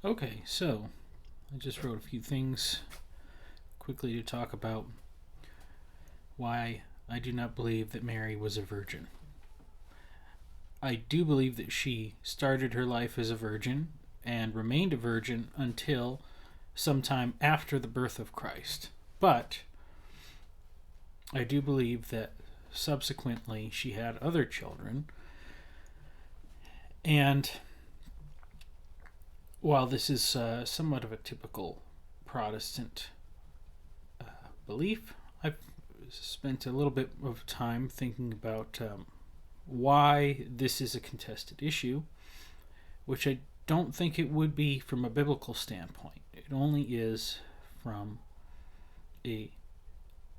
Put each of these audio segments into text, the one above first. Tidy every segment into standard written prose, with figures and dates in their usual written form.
Okay, so I just wrote a few things quickly to talk about why I do not believe that Mary was a virgin. I do believe that she started her life as a virgin and remained a virgin until sometime after the birth of Christ. But I do believe that subsequently she had other children. And while this is somewhat of a typical Protestant belief, I've spent a little bit of time thinking about why this is a contested issue, which I don't think it would be from a biblical standpoint. It only is from the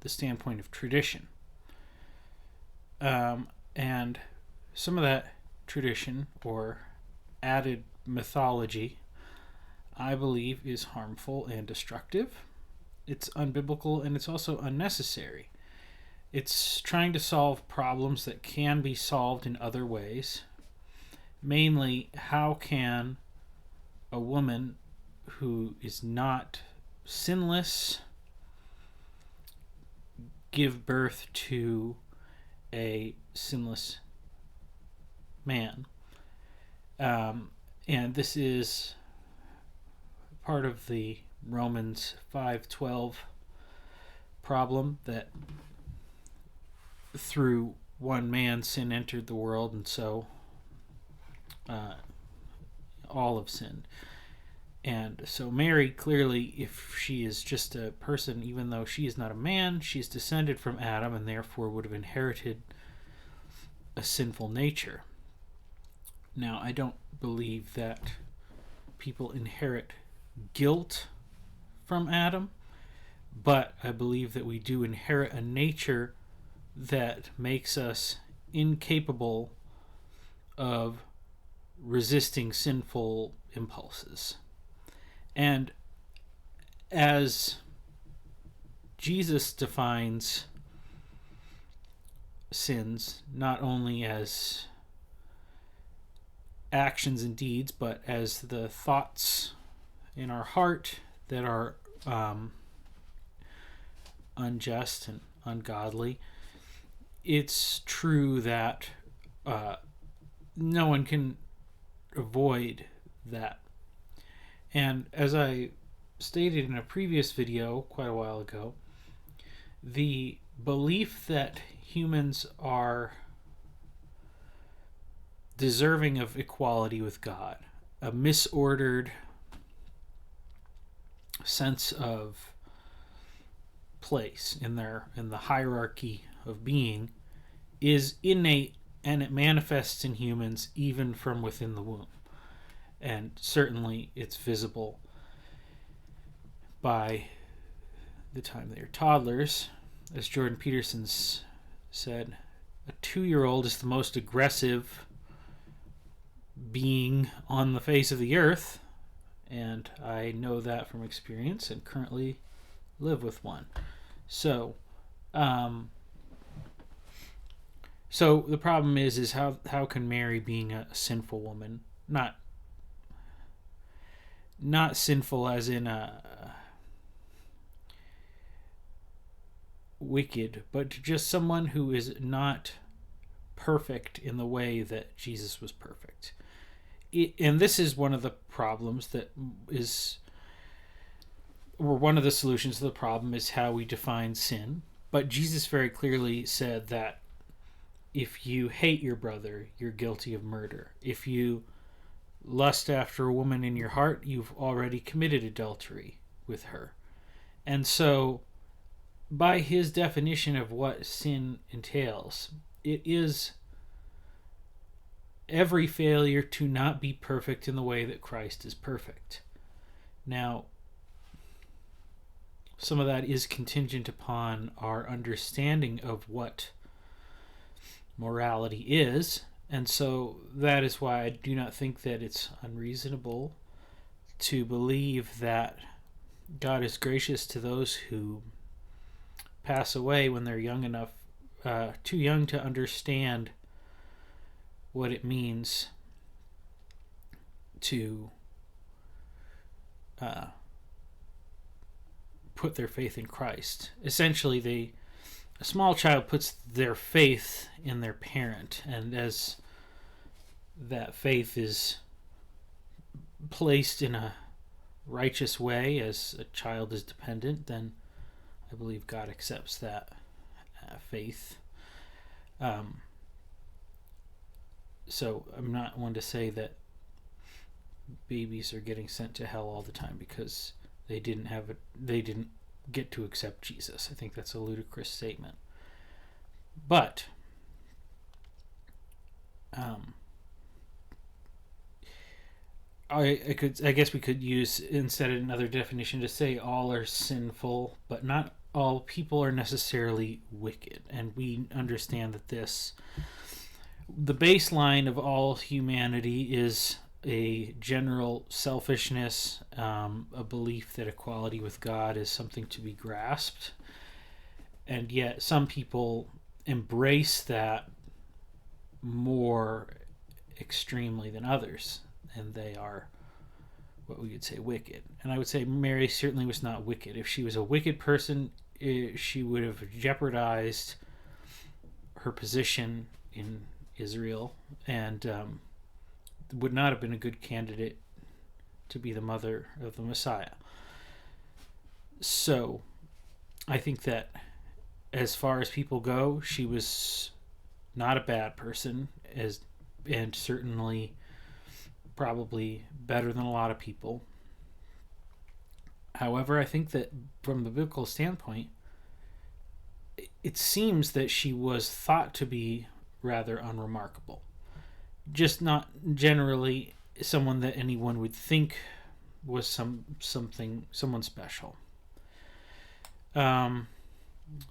standpoint of tradition. And some of that tradition or added mythology, I believe, is harmful and destructive. It's unbiblical and it's also unnecessary. It's trying to solve problems that can be solved in other ways. Mainly, how can a woman who is not sinless give birth to a sinless man? And this is part of the Romans 5:12 problem that through one man sin entered the world, and so all have sinned. And so Mary, clearly, if she is just a person, even though she is not a man, she's descended from Adam and therefore would have inherited a sinful nature. Now, I don't believe that people inherit guilt from Adam, but I believe that we do inherit a nature that makes us incapable of resisting sinful impulses. And as Jesus defines sins not only as actions and deeds, but as the thoughts in our heart that are unjust and ungodly, it's true that no one can avoid that. And as I stated in a previous video quite a while ago, the belief that humans are deserving of equality with God, a misordered sense of place in the hierarchy of being, is innate, and it manifests in humans even from within the womb. And certainly it's visible by the time they are toddlers. As Jordan Peterson said, a 2-year-old is the most aggressive being on the face of the earth, and I know that from experience and currently live with one. So the problem is how can Mary, being a sinful woman, not sinful as in a wicked, but just someone who is not perfect in the way that Jesus was perfect. And this is one of the problems one of the solutions to the problem is how we define sin. But Jesus very clearly said that if you hate your brother, you're guilty of murder. If you lust after a woman in your heart, you've already committed adultery with her. And so, by his definition of what sin entails, it is every failure to not be perfect in the way that Christ is perfect. Now, some of that is contingent upon our understanding of what morality is, and so that is why I do not think that it's unreasonable to believe that God is gracious to those who pass away when they're young enough, too young to understand what it means to put their faith in Christ. Essentially, a small child puts their faith in their parent, and as that faith is placed in a righteous way, as a child is dependent, then I believe God accepts that faith. So I'm not one to say that babies are getting sent to hell all the time because they didn't get to accept Jesus. I think that's a ludicrous statement. But I guess we could use instead another definition to say all are sinful, but not all people are necessarily wicked. And we understand that the baseline of all humanity is a general selfishness, a belief that equality with God is something to be grasped. And yet some people embrace that more extremely than others, and they are what we would say wicked. And I would say Mary certainly was not wicked. If she was a wicked person, she would have jeopardized her position in Israel and would not have been a good candidate to be the mother of the Messiah. So I think that as far as people go, she was not a bad person, and certainly probably better than a lot of people. However, I think that from the biblical standpoint, it seems that she was thought to be rather unremarkable. Just not generally someone that anyone would think was someone special.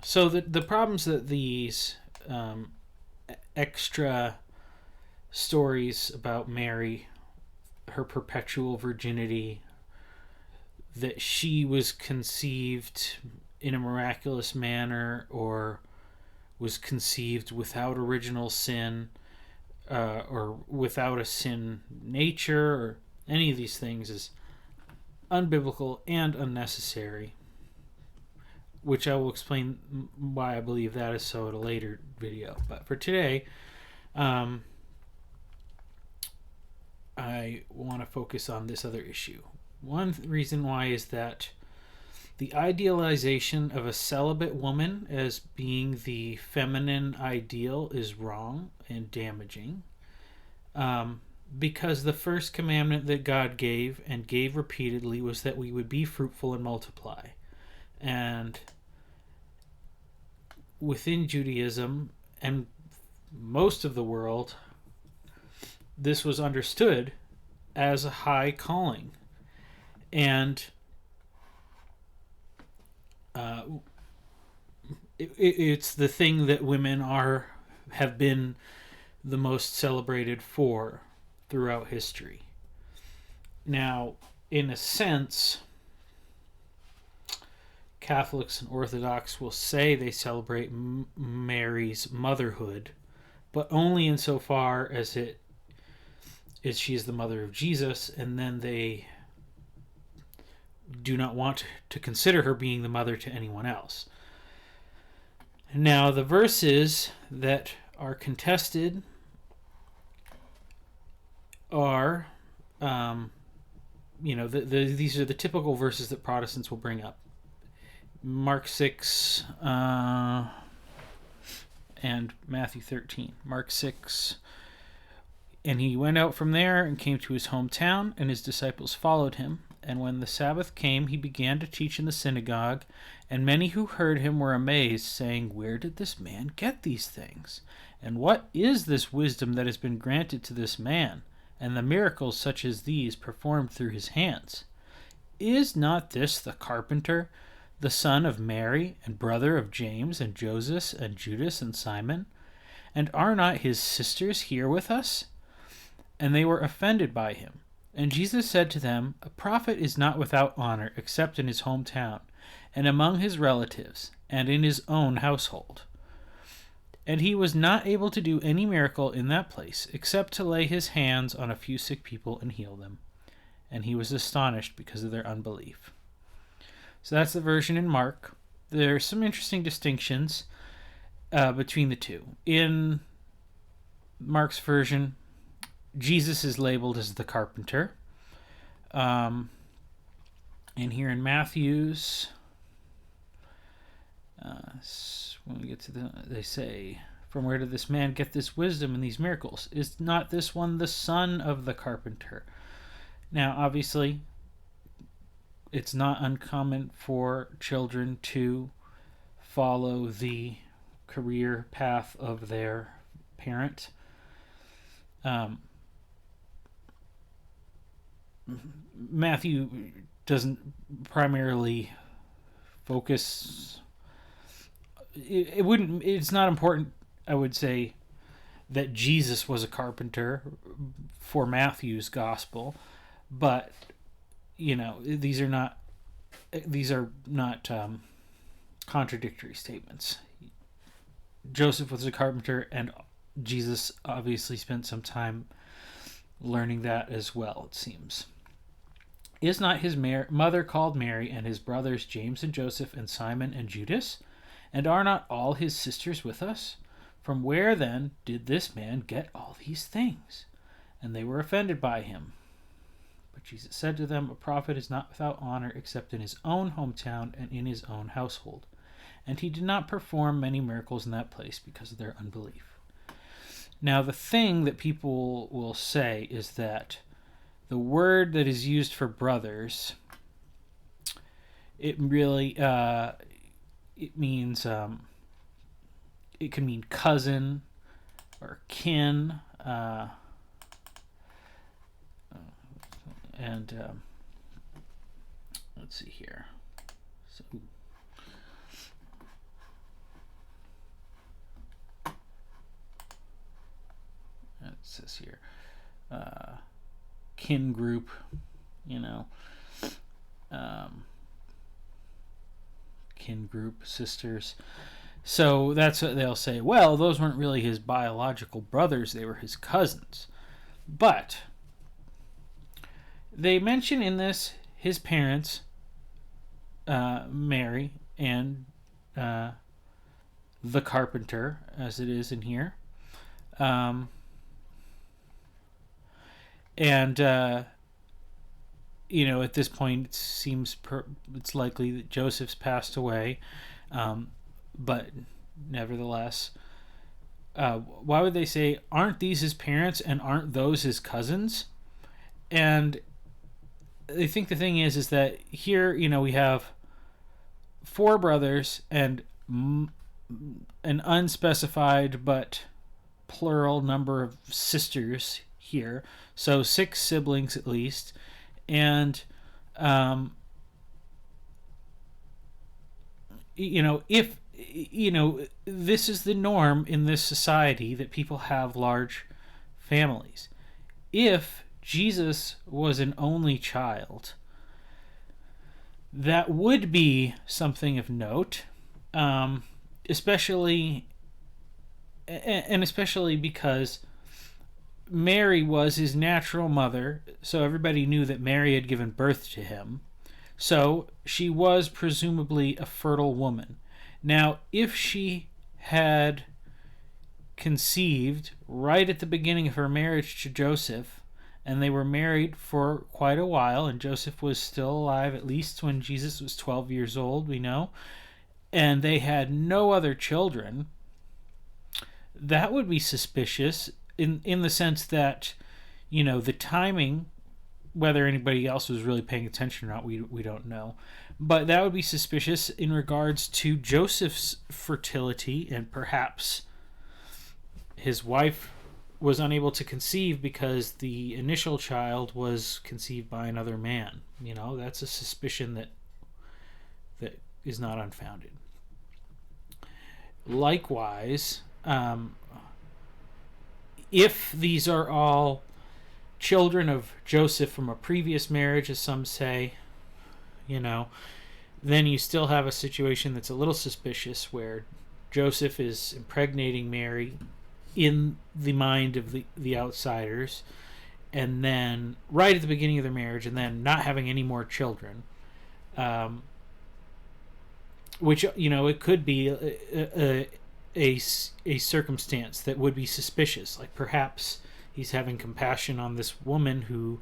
So the problems that these extra stories about Mary, her perpetual virginity, that she was conceived in a miraculous manner or was conceived without original sin, or without a sin nature, or any of these things is unbiblical and unnecessary, which I will explain why I believe that is so at a later video. But for today, I want to focus on this other issue. One reason why is that the idealization of a celibate woman as being the feminine ideal is wrong and damaging, because the first commandment that God gave, and gave repeatedly, was that we would be fruitful and multiply. And within Judaism and most of the world, this was understood as a high calling. And it's the thing that women have been the most celebrated for throughout history. Now, in a sense, Catholics and Orthodox will say they celebrate Mary's motherhood, but only insofar as she is the mother of Jesus, and then they do not want to consider her being the mother to anyone else. Now, the verses that are contested are, these are the typical verses that Protestants will bring up. Mark 6 and Matthew 13. Mark 6, and he went out from there and came to his hometown, and his disciples followed him. And when the Sabbath came, he began to teach in the synagogue, and many who heard him were amazed, saying, "Where did this man get these things? And what is this wisdom that has been granted to this man, and the miracles such as these performed through his hands? Is not this the carpenter, the son of Mary, and brother of James, and Joseph, and Judas, and Simon? And are not his sisters here with us?" And they were offended by him. And Jesus said to them, "A prophet is not without honor except in his hometown, and among his relatives, and in his own household." And he was not able to do any miracle in that place, except to lay his hands on a few sick people and heal them. and he was astonished because of their unbelief. So that's the version in Mark. There are some interesting distinctions between the two. In Mark's version, Jesus is labeled as the carpenter. And here in Matthew's, when we get to they say, "From where did this man get this wisdom and these miracles? Is not this one the son of the carpenter?" Now, obviously, it's not uncommon for children to follow the career path of their parent. Matthew doesn't primarily focus. It's not important, I would say, that Jesus was a carpenter for Matthew's gospel, but these are not contradictory statements. Joseph was a carpenter, and Jesus obviously spent some time learning that as well, it seems. Is not his mother called Mary, and his brothers James and Joseph and Simon and Judas? And are not all his sisters with us? From where then did this man get all these things? And they were offended by him. But Jesus said to them, a prophet is not without honor except in his own hometown and in his own household. And he did not perform many miracles in that place because of their unbelief. Now, the thing that people will say is that the word that is used for brothers, it really, it means, it can mean cousin or kin, and let's see here. So, it says here, kin group, kin group, sisters. So that's what they'll say. Well, those weren't really his biological brothers, they were his cousins. But they mention in this his parents, Mary, and the carpenter, as it is in here. And at this point, it seems it's likely that Joseph's passed away. But nevertheless, why would they say, aren't these his parents and aren't those his cousins? And I think the thing is that here, we have 4 brothers and an unspecified but plural number of sisters here. So 6 siblings at least. And, if, this is the norm in this society that people have large families. If Jesus was an only child, that would be something of note, especially because Mary was his natural mother, so everybody knew that Mary had given birth to him. So she was presumably a fertile woman. Now, if she had conceived right at the beginning of her marriage to Joseph, and they were married for quite a while, and Joseph was still alive at least when Jesus was 12 years old, we know, and they had no other children, that would be suspicious in the sense that, the timing, whether anybody else was really paying attention or not, we don't know. But that would be suspicious in regards to Joseph's fertility, and perhaps his wife was unable to conceive because the initial child was conceived by another man. That's a suspicion that is not unfounded. Likewise, if these are all children of Joseph from a previous marriage, as some say, then you still have a situation that's a little suspicious where Joseph is impregnating Mary in the mind of the outsiders, and then right at the beginning of their marriage, and then not having any more children. Which, it could be a circumstance that would be suspicious. Like perhaps he's having compassion on this woman who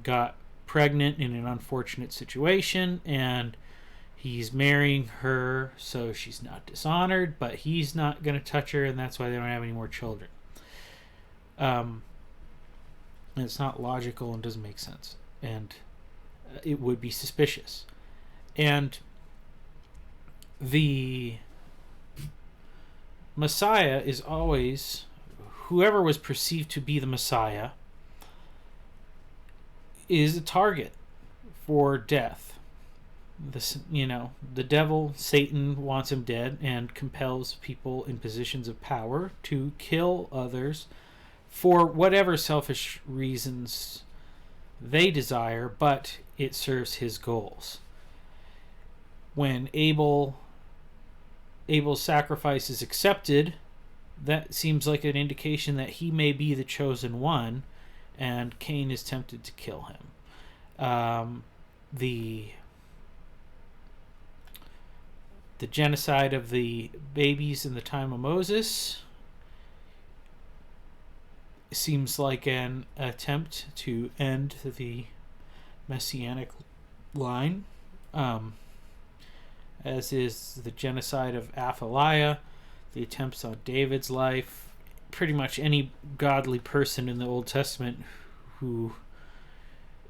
got pregnant in an unfortunate situation, and he's marrying her so she's not dishonored, but he's not going to touch her, and that's why they don't have any more children. And it's not logical and doesn't make sense, and it would be suspicious. And the Messiah is always, whoever was perceived to be the Messiah is a target for death. The devil, Satan, wants him dead and compels people in positions of power to kill others for whatever selfish reasons they desire, but it serves his goals. When Abel's sacrifice is accepted, that seems like an indication that he may be the chosen one, and Cain is tempted to kill him. The genocide of the babies in the time of Moses seems like an attempt to end the messianic line, as is the genocide of Athaliah, the attempts on David's life. Pretty much any godly person in the Old Testament who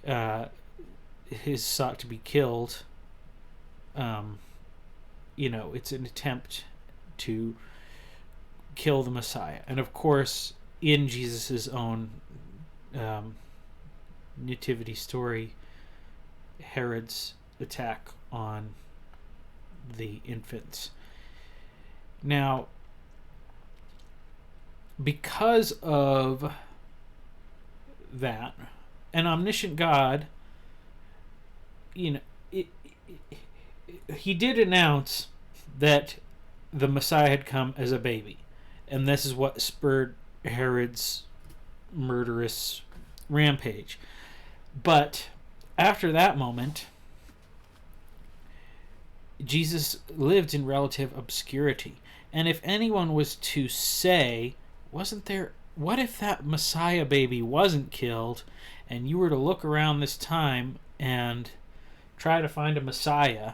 is sought to be killed, it's an attempt to kill the Messiah. And of course, in Jesus' own nativity story, Herod's attack on the infants. Now, because of that, an omniscient God, he did announce that the Messiah had come as a baby, and this is what spurred Herod's murderous rampage. But after that moment, Jesus lived in relative obscurity. And if anyone was to say, what if that Messiah baby wasn't killed, and you were to look around this time and try to find a Messiah,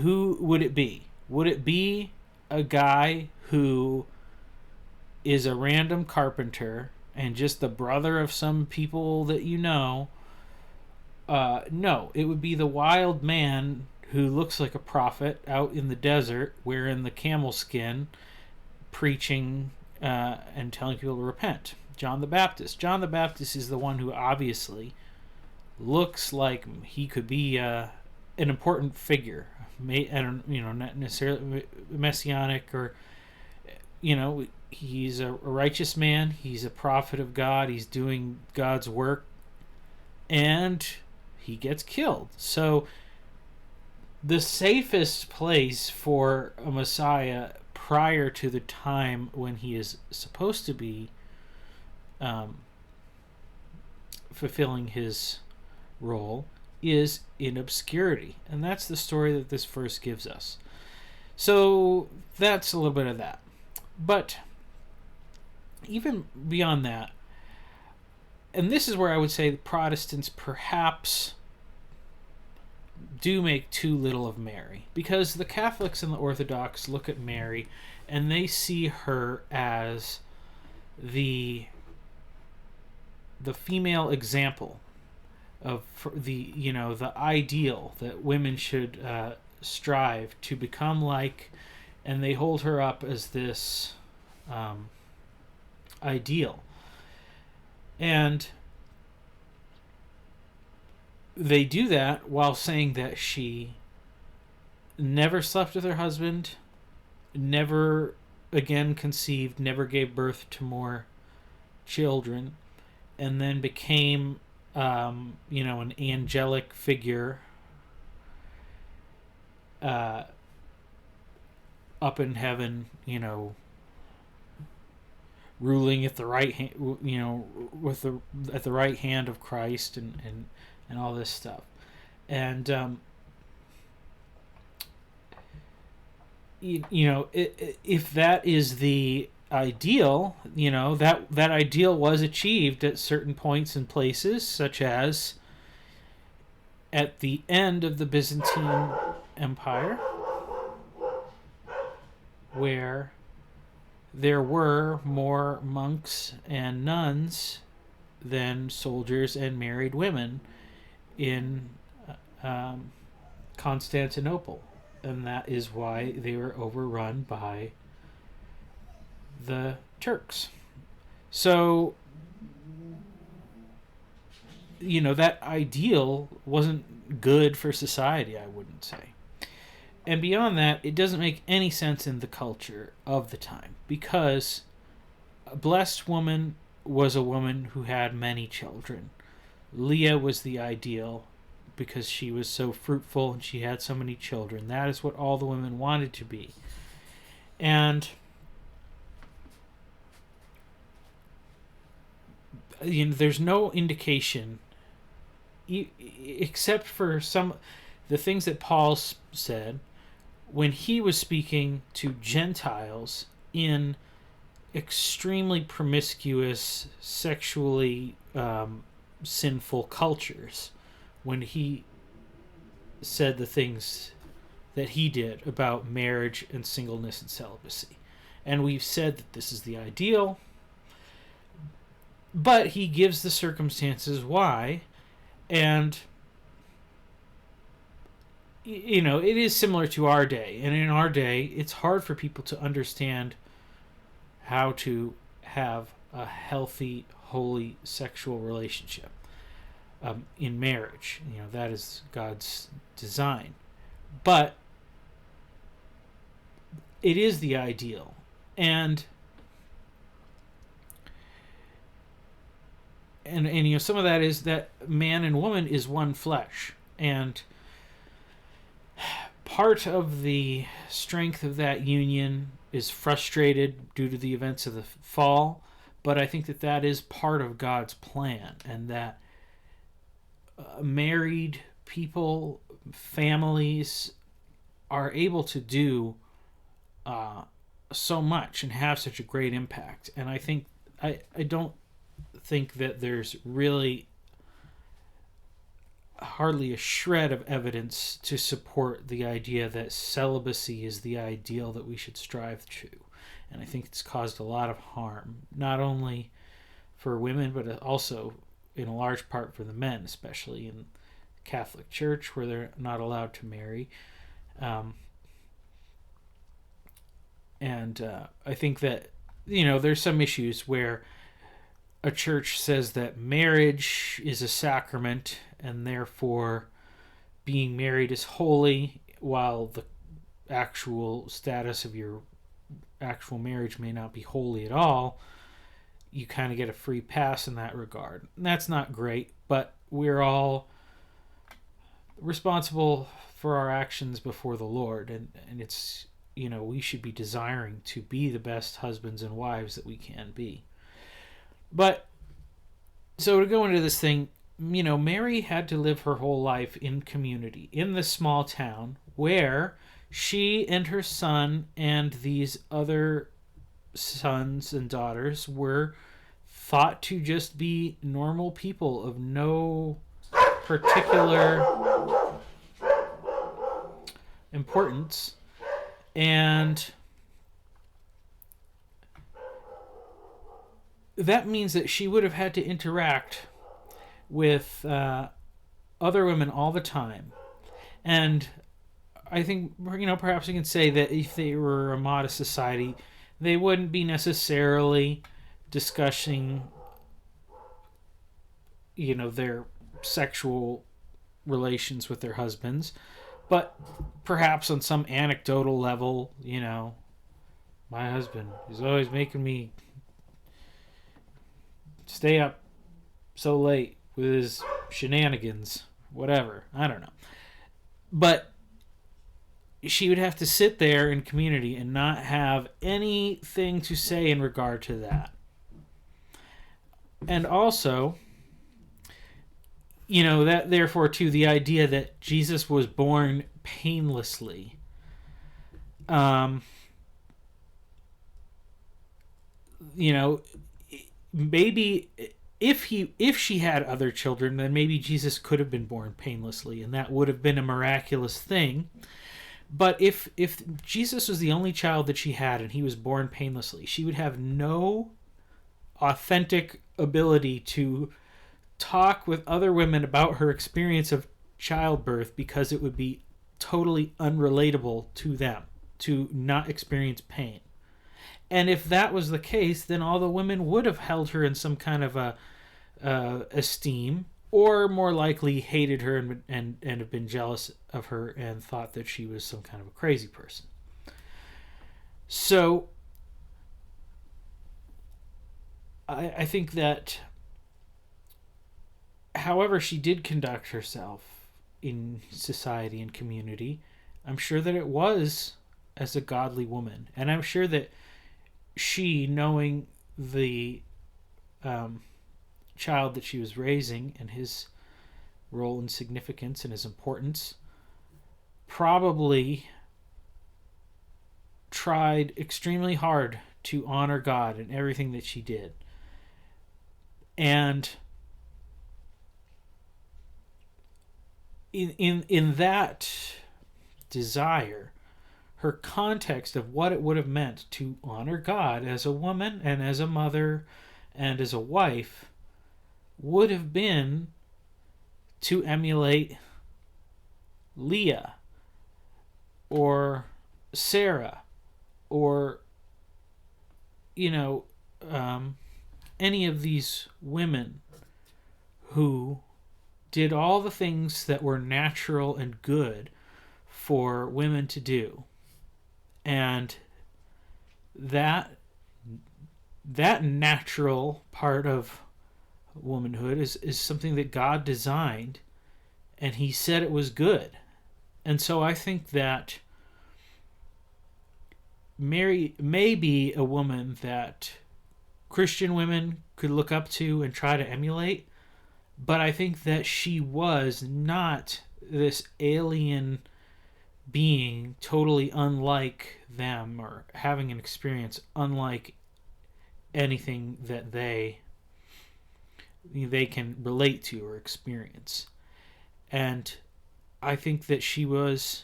who would it be? Would it be a guy who is a random carpenter and just the brother of some people that you know? No, it would be the wild man who looks like a prophet out in the desert wearing the camel skin, preaching and telling people to repent. John the Baptist. John the Baptist is the one who obviously looks like he could be an important figure. Not necessarily messianic, or he's a righteous man. He's a prophet of God. He's doing God's work, and he gets killed. So the safest place for a Messiah prior to the time when he is supposed to be fulfilling his role is in obscurity. And that's the story that this verse gives us. So that's a little bit of that. But even beyond that, and this is where I would say the Protestants perhaps do make too little of Mary, because the Catholics and the Orthodox look at Mary and they see her as the female example of the ideal that women should strive to become like, and they hold her up as this ideal. And they do that while saying that she never slept with her husband, never again conceived, never gave birth to more children, and then became an angelic figure up in heaven, ruling at the right hand, with the at the right hand of Christ, and all this stuff. And if that is the ideal, that ideal was achieved at certain points and places, such as at the end of the Byzantine Empire, where there were more monks and nuns than soldiers and married women in Constantinople. And that is why they were overrun by the Turks. So, that ideal wasn't good for society, I wouldn't say. And beyond that, it doesn't make any sense in the culture of the time, because a blessed woman was a woman who had many children. Leah was the ideal because she was so fruitful and she had so many children. That is what all the women wanted to be. And there's no indication, except for the things that Paul said when he was speaking to Gentiles in extremely promiscuous, sexually sinful cultures, when he said the things that he did about marriage and singleness and celibacy. And we've said that this is the ideal, but he gives the circumstances why. And it is similar to our day. And in our day, it's hard for people to understand how to have a healthy, holy sexual relationship in marriage. That is God's design. But it is the ideal. And some of that is that man and woman is one flesh. And part of the strength of that union is frustrated due to the events of the fall, but I think that is part of God's plan, and that married people, families, are able to do so much and have such a great impact. And I think I don't think that there's really hardly a shred of evidence to support the idea that celibacy is the ideal that we should strive to. And I think it's caused a lot of harm, not only for women, but also in a large part for the men, especially in the Catholic Church, where they're not allowed to marry. I think that, there's some issues where a church says that marriage is a sacrament and therefore being married is holy, while the actual status of your actual marriage may not be holy at all. You kind of get a free pass in that regard. And that's not great, but we're all responsible for our actions before the Lord, and it's, we should be desiring to be the best husbands and wives that we can be. But so to go into this thing, Mary had to live her whole life in community in this small town where she and her son and these other sons and daughters were thought to just be normal people of no particular importance. And that means that she would have had to interact with other women all the time. And I think, perhaps we can say that if they were a modest society, they wouldn't be necessarily discussing, their sexual relations with their husbands. But perhaps on some anecdotal level, my husband is always making me stay up so late with his shenanigans, whatever, I don't know. But she would have to sit there in community and not have anything to say in regard to that. And also, that therefore too, the idea that Jesus was born painlessly. Um, maybe if she had other children, then maybe Jesus could have been born painlessly, and that would have been a miraculous thing. But if Jesus was the only child that she had and he was born painlessly, she would have no authentic ability to talk with other women about her experience of childbirth, because it would be totally unrelatable to them to not experience pain. And if that was the case, then all the women would have held her in some kind of a esteem, or more likely hated her and have been jealous of her and thought that she was some kind of a crazy person. So I think that, however she did conduct herself in society and community, I'm sure that it was as a godly woman. And I'm sure that she, knowing the child that she was raising and his role and significance and his importance, probably tried extremely hard to honor God in everything that she did. And in that desire, her context of what it would have meant to honor God as a woman and as a mother and as a wife would have been to emulate Leah or Sarah or any of these women who did all the things that were natural and good for women to do. And that natural part of womanhood is something that God designed, and he said it was good. And so I think that Mary may be a woman that Christian women could look up to and try to emulate, but I think that she was not this alien being totally unlike them or having an experience unlike anything that they can relate to or experience. And I think that she was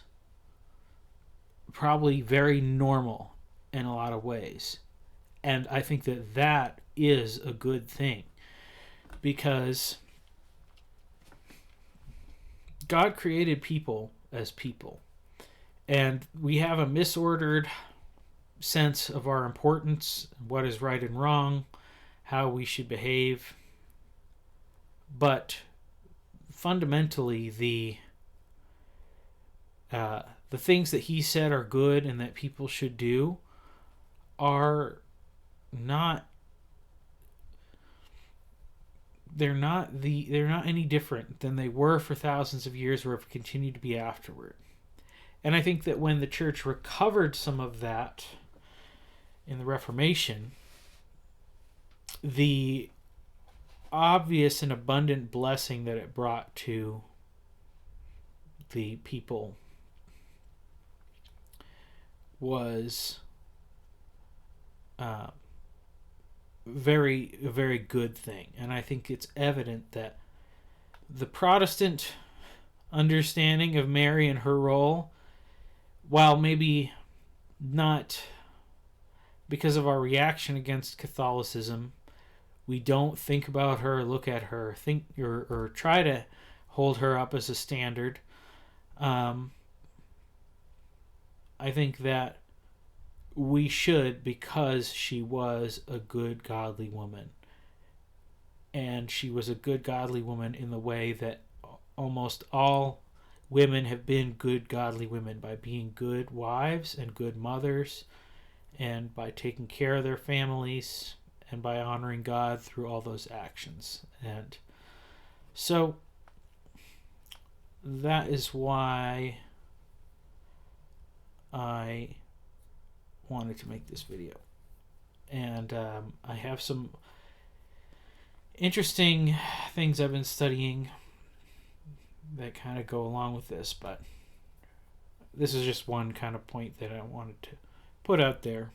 probably very normal in a lot of ways. And I think that that is a good thing, because God created people as people. And we have a misordered sense of our importance, what is right and wrong, how we should behave. But fundamentally, the things that he said are good and that people should do are not they're not any different than they were for thousands of years or have continued to be afterward. And I think that when the church recovered some of that in the Reformation, the obvious and abundant blessing that it brought to the people was very, very good thing. And I think it's evident that the Protestant understanding of Mary and her role, while maybe not because of our reaction against Catholicism, we don't think about her, look at her, think or try to hold her up as a standard. I think that we should, because she was a good, godly woman. And she was a good, godly woman in the way that almost all women have been good, godly women, by being good wives and good mothers, and by taking care of their families, and by honoring God through all those actions. And so that is why I wanted to make this video. And I have some interesting things I've been studying that kind of go along with this, but this is just one kind of point that I wanted to put out there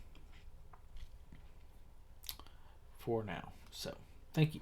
for now. So, thank you.